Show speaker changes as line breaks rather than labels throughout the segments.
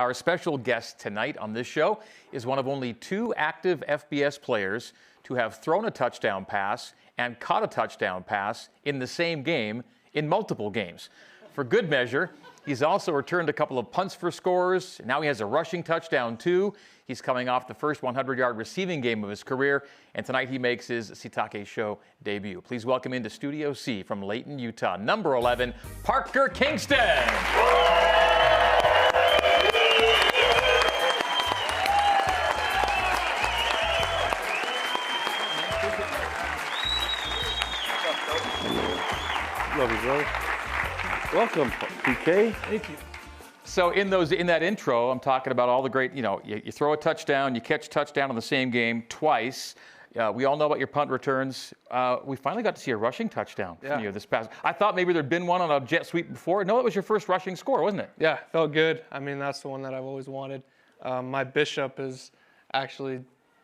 Our special guest tonight on this show is one of only 2 active FBS players to have thrown a touchdown pass and caught a touchdown pass in the same game in multiple games. For good measure, he's also returned a couple of punts for scores. Now he has a rushing touchdown too. He's coming off the first 100-yard receiving game of his career, and tonight he makes his Sitake show debut. Please welcome into Studio C from Layton, Utah, number 11, Parker Kingston.
Love you, brother. Welcome, PK.
Thank you.
So in that intro, I'm talking about all the great, you throw a touchdown, you catch a touchdown in the same game twice. We all know about your punt returns. We finally got to see a rushing touchdown from you this past. I thought maybe there'd been one on a jet sweep before. No, it was your first rushing score, wasn't it?
Yeah, felt good. I mean, that's the one that I've always wanted. My bishop is actually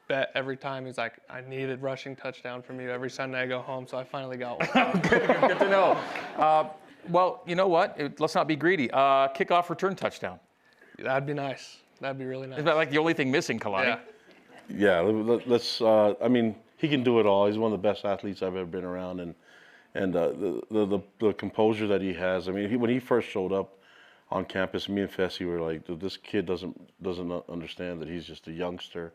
bet every time. He's like, I needed rushing touchdown from you every Sunday I go home, so I finally got one.
Good to know. Well, you know what? Let's not be greedy. Kickoff return touchdown.
That'd be nice. That'd be really nice.
Is that like the only thing missing, Kalani?
Yeah, let's. I mean, he can do it all. He's one of the best athletes I've ever been around, and the composure that he has. I mean, when he first showed up on campus, me and Fessy were like, this kid doesn't understand that he's just a youngster.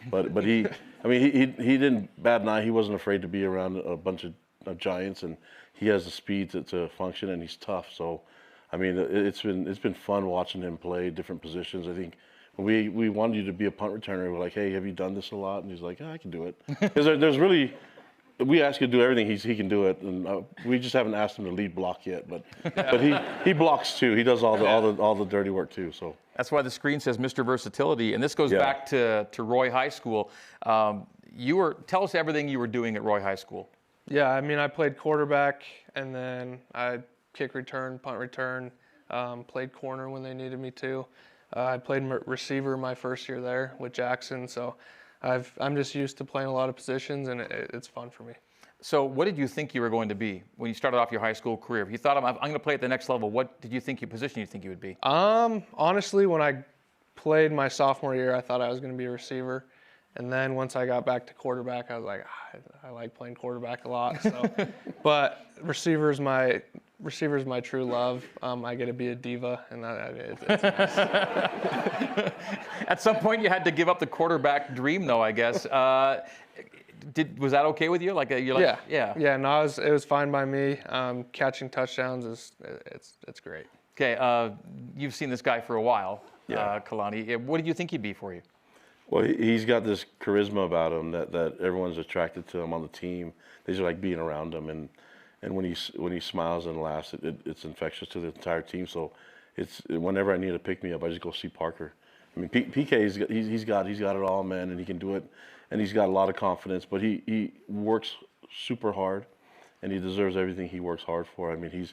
But he, I mean, he didn't bat an eye. He wasn't afraid to be around a bunch of giants, and he has the speed to function, and he's tough. So, I mean, it's been fun watching him play different positions. I think when we wanted you to be a punt returner, we're like, hey, have you done this a lot? And he's like, I can do it. Because there's really, we ask you to do everything. He can do it, and we just haven't asked him to lead block yet. But he blocks too. He does all the dirty work too. So.
That's why the screen says Mr. Versatility, and this goes back to Roy High School. Tell us everything you were doing at Roy High School.
Yeah, I mean, I played quarterback, and then I kick return, punt return, played corner when they needed me to. I played receiver my first year there with Jackson, so I'm just used to playing a lot of positions, and it's fun for me.
So what did you think you were going to be when you started off your high school career? If you thought, I'm going to play at the next level, what did you think you would be?
Honestly, when I played my sophomore year, I thought I was going to be a receiver. And then once I got back to quarterback, I was like, I like playing quarterback a lot. So, but receiver's my true love. I get to be a diva, and it's nice.
At some point, you had to give up the quarterback dream, though, I guess. Was that okay with you?
Yeah. No, it was fine by me. Catching touchdowns it's great.
Okay, you've seen this guy for a while, Kalani. What did you think he'd be for you?
Well, he's got this charisma about him that everyone's attracted to him on the team. They just like being around him, and when he smiles and laughs, it's infectious to the entire team. So it's whenever I need to pick me up, I just go see Parker. I mean, PK he's got it all, man, and he can do it, and he's got a lot of confidence. But he works super hard, and he deserves everything he works hard for. I mean,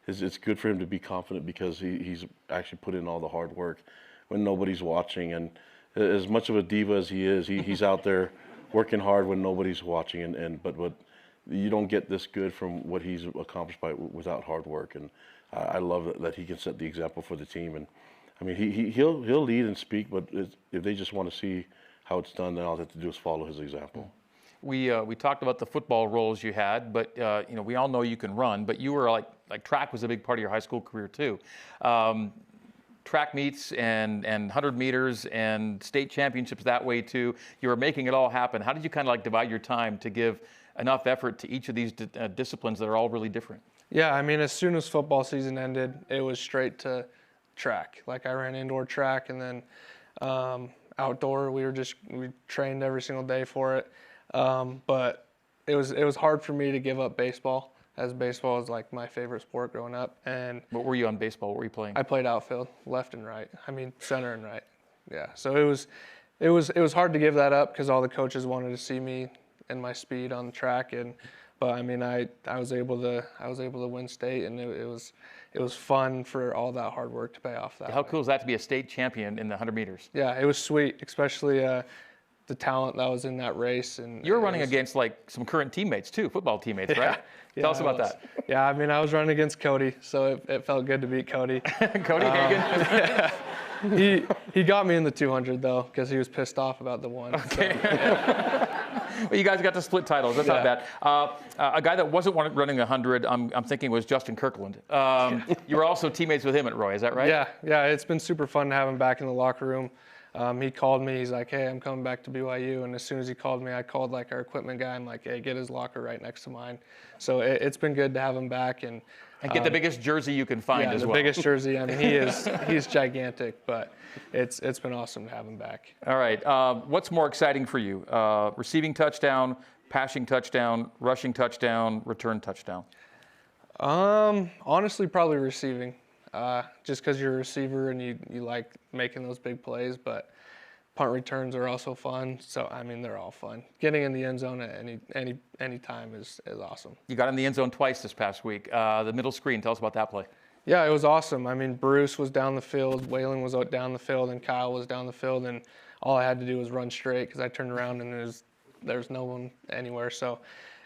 it's good for him to be confident because he's actually put in all the hard work when nobody's watching. And as much of a diva as he is, he's out there working hard when nobody's watching. But you don't get this good from what he's accomplished without hard work. And I love that he can set the example for the team. And I mean, he'll lead and speak, but if they just want to see how it's done, then all they have to do is follow his example.
We talked about the football roles you had, but we all know you can run. But you were like track was a big part of your high school career too. Track meets and 100 meters and state championships that way too. You were making it all happen. How did you kind of divide your time to give enough effort to each of these disciplines that are all really different?
Yeah, I mean, as soon as football season ended, it was straight to track. Like I ran indoor track, and then outdoor we trained every single day for it. But it was hard for me to give up baseball, as baseball was like my favorite sport growing up. And
what were you on baseball? What were you playing?
I played outfield, left and right. I mean, center and right. Yeah. So it was hard to give that up because all the coaches wanted to see me and my speed on the track. But I mean, I was able to win state, and it was fun for all that hard work to pay off that.
How cool is that to be a state champion in the 100 meters?
Yeah, it was sweet, especially the talent that was in that race. And
you were running against some current teammates too, football teammates, right?
Yeah,
Tell us about that.
Yeah, I mean, I was running against Cody, so it felt good to beat Cody.
Cody Hagan.
He got me in the 200 though, because he was pissed off about the one. Okay. So, yeah.
Well, you guys got to split titles. That's not bad. A guy that wasn't running 100, I'm thinking, was Justin Kirkland. You were also teammates with him at Roy, is that right?
Yeah. It's been super fun to have him back in the locker room. He called me. He's like, "Hey, I'm coming back to BYU." And as soon as he called me, I called like our equipment guy. I'm like, "Hey, get his locker right next to mine." So it's been good to have him back and
get the biggest jersey you can find as well.
Yeah, the biggest jersey. I mean, he's gigantic, but it's been awesome to have him back.
All right. What's more exciting for you? Receiving touchdown, passing touchdown, rushing touchdown, return touchdown?
Honestly, probably receiving. Just because you're a receiver and you like making those big plays, but punt returns are also fun. So I mean, they're all fun. Getting in the end zone at any time is awesome.
You got in the end zone twice this past week. The middle screen. Tell us about that play.
Yeah, it was awesome. I mean, Bruce was down the field, Waylon was out down the field, and Kyle was down the field, and all I had to do was run straight because I turned around and there's no one anywhere. So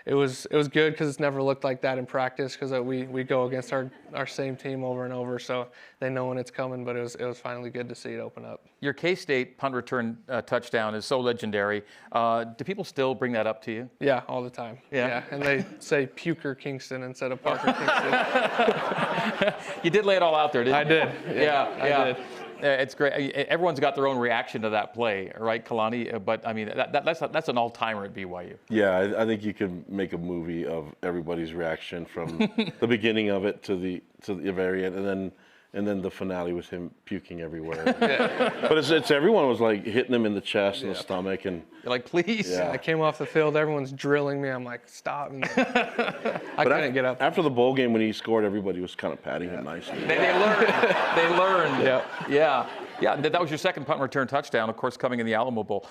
it was good because it's never looked like that in practice because we go against our same team over and over, so they know when it's coming. But it was finally good to see it open up. Your
K-State punt return touchdown is so legendary. Do people still bring that up to you?
Yeah, all the time. Yeah, and they say Puker Kingston instead of Parker Kingston.
You did lay it all out there, didn't you?
I did.
Yeah,
I did.
It's great. Everyone's got their own reaction to that play, right, Kalani? But I mean, that's an all-timer at BYU.
Yeah, I think you could make a movie of everybody's reaction from the beginning of it to the very end, and then the finale with him puking everywhere. But it's everyone was like hitting him in the chest and the stomach, and
you're like, please.
Yeah. I came off the field, everyone's drilling me. I'm like, stop. I couldn't get up.
After the bowl game when he scored, everybody was kind of patting him nicely.
They learned. They learned.
Yeah.
Yeah. That was your second punt return touchdown, of course, coming in the Alamo Bowl.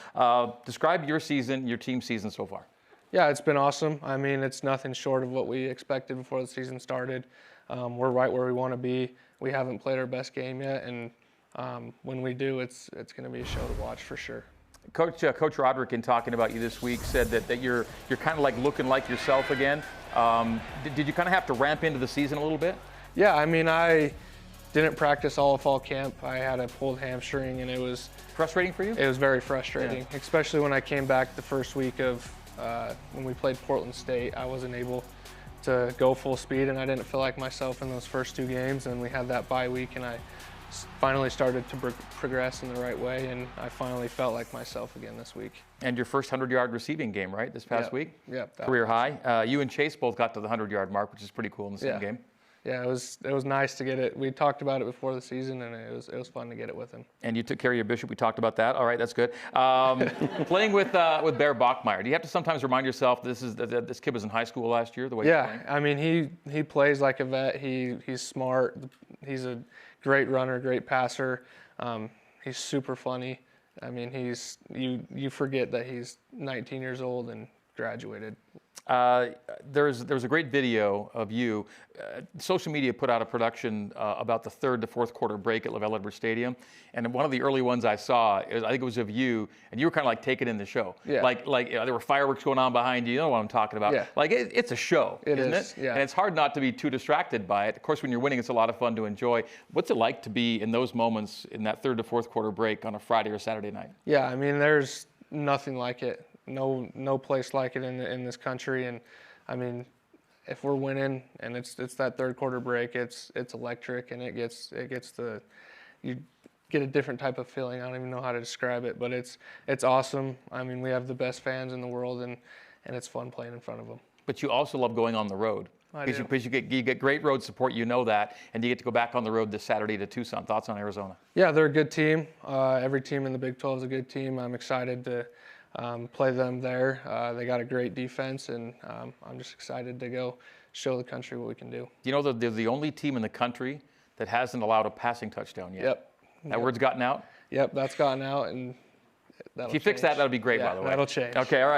Describe your season, your team season so far.
Yeah, it's been awesome. I mean, it's nothing short of what we expected before the season started. We're right where we want to be. We haven't played our best game yet, and when we do, it's going to be a show to watch for sure.
Coach Roderick, in talking about you this week, said that you're kind of like looking like yourself again. Did you kind of have to ramp into the season a little bit?
Yeah, I mean, I didn't practice all of fall camp. I had a pulled hamstring, and it was
frustrating for you.
It was very frustrating, especially when I came back the first week of when we played Portland State. I wasn't able to go full speed, and I didn't feel like myself in those first two games. And we had that bye week, and I finally started to progress in the right way, and I finally felt like myself again this week.
And your first 100-yard receiving game, right, this past week?
Yeah.
Career high. You and Chase both got to the 100-yard mark, which is pretty cool in the same game.
Yeah, it was nice to get it. We talked about it before the season, and it was fun to get it with him.
And you took care of your bishop. We talked about that. All right, that's good. Playing with Bear Bachmeyer, do you have to sometimes remind yourself this kid was in high school last year? The way
yeah, I mean he plays like a vet. He's smart. He's a great runner, great passer. He's super funny. I mean you forget that he's 19 years old and graduated.
There's a great video of you. Social media put out a production about the third to fourth quarter break at LaVell Edwards Stadium, and one of the early ones I saw, I think it was of you, and you were kind of like taking in the show.
Yeah.
Like there were fireworks going on behind you. You know what I'm talking about?
Yeah.
Like it's a show, isn't it?
Yeah.
And it's hard not to be too distracted by it. Of course, when you're winning, it's a lot of fun to enjoy. What's it like to be in those moments in that third to fourth quarter break on a Friday or Saturday night?
Yeah, I mean there's nothing like it. No place like it in this country, and I mean, if we're winning and it's that third quarter break, it's electric, and you get a different type of feeling. I don't even know how to describe it, but it's awesome. I mean, we have the best fans in the world, and it's fun playing in front of them.
But you also love going on the road. Because you get great road support, you know that, and you get to go back on the road this Saturday to Tucson. Thoughts on Arizona?
Yeah, they're a good team. Every team in the Big 12 is a good team. I'm excited to play them there. They got a great defense, and I'm just excited to go show the country what we can do.
You know that they're the only team in the country that hasn't allowed a passing touchdown yet.
Yep.
That word's gotten out?
Yep, that's gotten out, and
if you fix that, that'll be great, by the way.
That'll change.
Okay, all right.